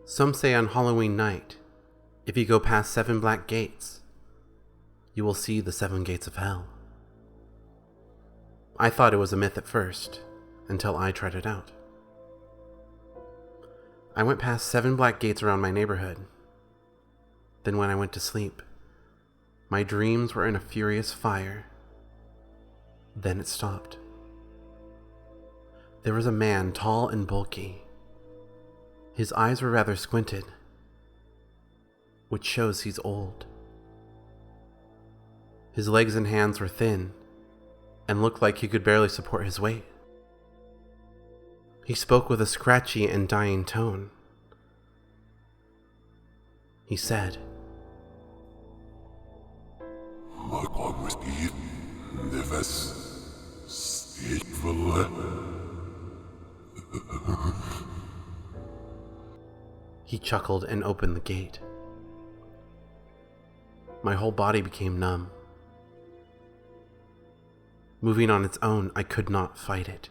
Some say on Halloween night, if you go past 7 black gates, you will see the 7 gates of hell. I thought it was a myth at first, until I tried it out. I went past 7 black gates around my neighborhood. Then when I went to sleep, my dreams were in a furious fire. Then it stopped. There was a man, tall and bulky. His eyes were rather squinted, which shows he's old. His legs and hands were thin and looked like he could barely support his weight. He spoke with a scratchy and dying tone. He said, He chuckled and opened the gate. My whole body became numb. Moving on its own, I could not fight it.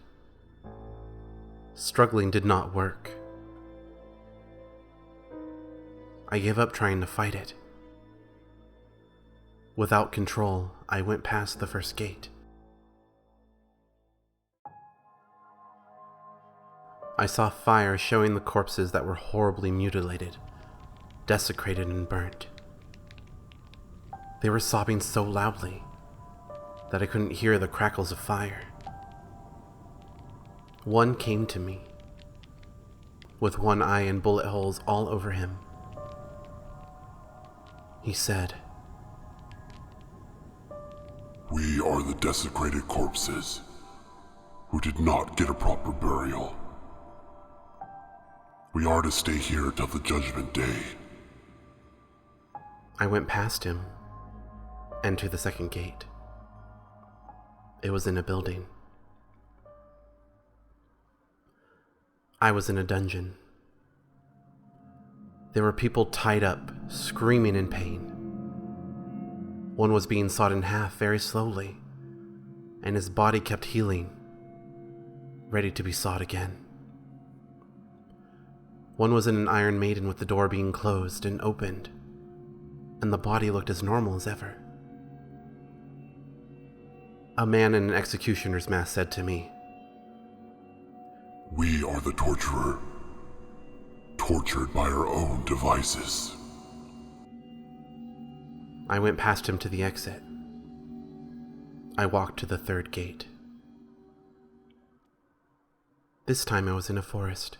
Struggling did not work. I gave up trying to fight it. Without control, I went past the first gate. I saw fire showing the corpses that were horribly mutilated, desecrated and burnt. They were sobbing so loudly that I couldn't hear the crackles of fire. One came to me, with one eye and bullet holes all over him. He said, "We are the desecrated corpses who did not get a proper burial. We are to stay here till the judgment day." I went past him and to the second gate. It was in a building. I was in a dungeon. There were people tied up, screaming in pain. One was being sawed in half very slowly, and his body kept healing, ready to be sawed again. One was in an Iron Maiden with the door being closed and opened, and the body looked as normal as ever. A man in an executioner's mask said to me, "We are the torturer, tortured by our own devices." I went past him to the exit. I walked to the third gate. This time I was in a forest.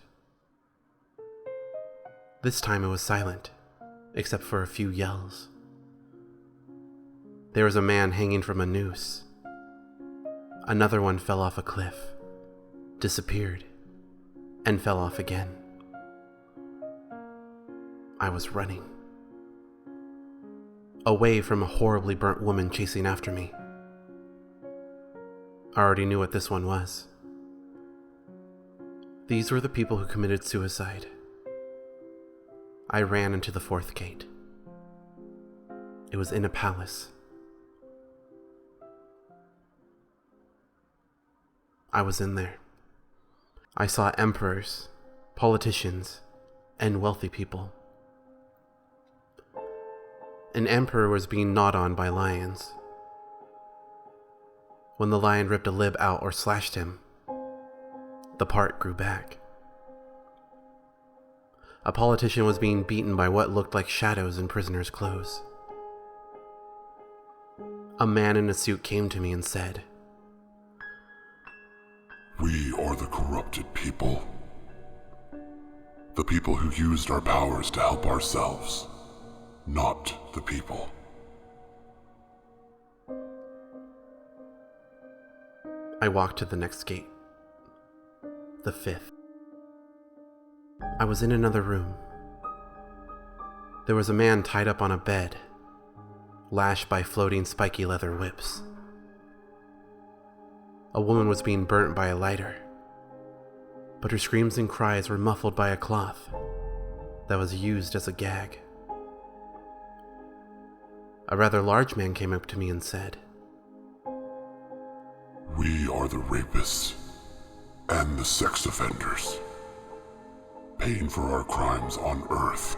This time it was silent, except for a few yells. There was a man hanging from a noose. Another one fell off a cliff, disappeared, and fell off again. I was running, away from a horribly burnt woman chasing after me. I already knew what this one was. These were the people who committed suicide. I ran into the fourth gate. It was in a palace. I was in there. I saw emperors, politicians, and wealthy people. An emperor was being gnawed on by lions. When the lion ripped a lib out or slashed him, the part grew back. A politician was being beaten by what looked like shadows in prisoners' clothes. A man in a suit came to me and said, "We are the corrupted people. The people who used our powers to help ourselves, not the people." I walked to the next gate, the fifth. I was in another room. There was a man tied up on a bed, lashed by floating spiky leather whips. A woman was being burnt by a lighter, but her screams and cries were muffled by a cloth that was used as a gag. A rather large man came up to me and said, "We are the rapists and the sex offenders. paying for our crimes on Earth.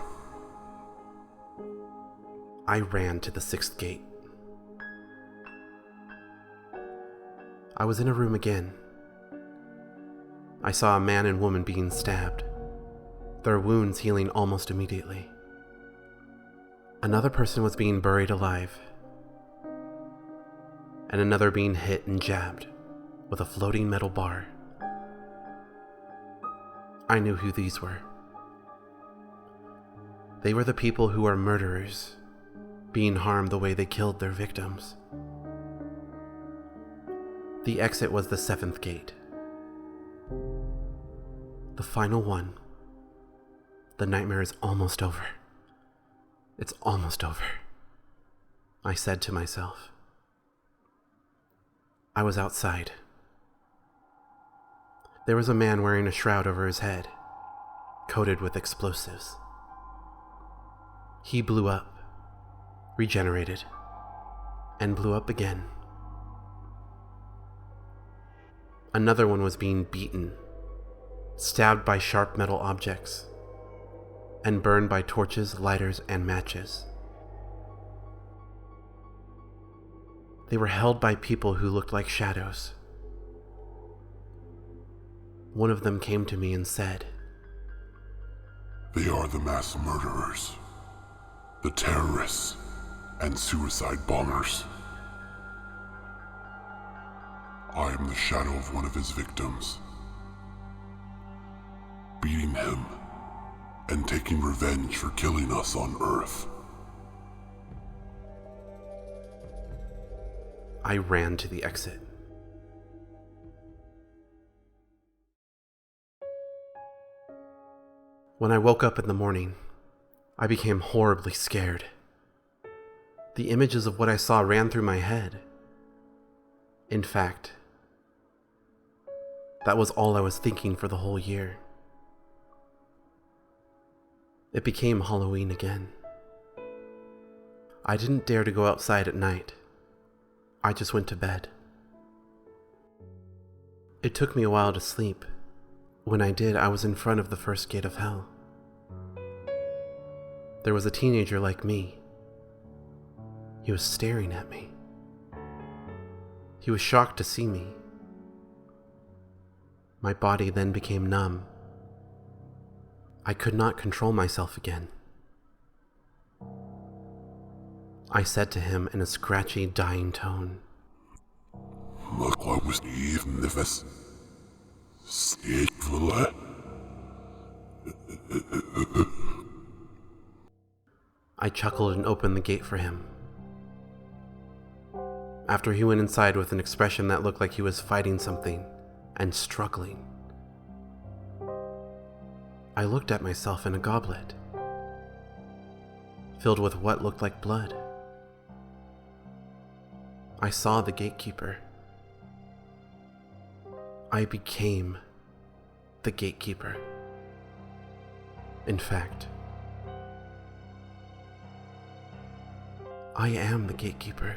I ran to the sixth gate. I was in a room again. I saw a man and woman being stabbed, their wounds healing almost immediately. Another person was being buried alive, and another being hit and jabbed with a floating metal bar. I knew who these were. They were the people who are murderers, being harmed the way they killed their victims. The exit was the seventh gate. The final one. The nightmare is almost over. It's almost over, I said to myself. I was outside. There was a man wearing a shroud over his head, coated with explosives. He blew up, regenerated, and blew up again. Another one was being beaten, stabbed by sharp metal objects, and burned by torches, lighters, and matches. They were held by people who looked like shadows. One of them came to me and said, "They are the mass murderers, the terrorists, and suicide bombers. I am the shadow of one of his victims, beating him and taking revenge for killing us on Earth." I ran to the exit. When I woke up in the morning, I became horribly scared. The images of what I saw ran through my head. In fact, that was all I was thinking for the whole year. It became Halloween again. I didn't dare to go outside at night. I just went to bed. It took me a while to sleep. When I did, I was in front of the first gate of hell. There was a teenager like me. He was staring at me. He was shocked to see me. My body then became numb. I could not control myself again. I said to him in a scratchy, dying tone, I chuckled and opened the gate for him. After he went inside with an expression that looked like he was fighting something and struggling, I looked at myself in a goblet, filled with what looked like blood. I saw the gatekeeper. I became the gatekeeper. In fact, I am the gatekeeper.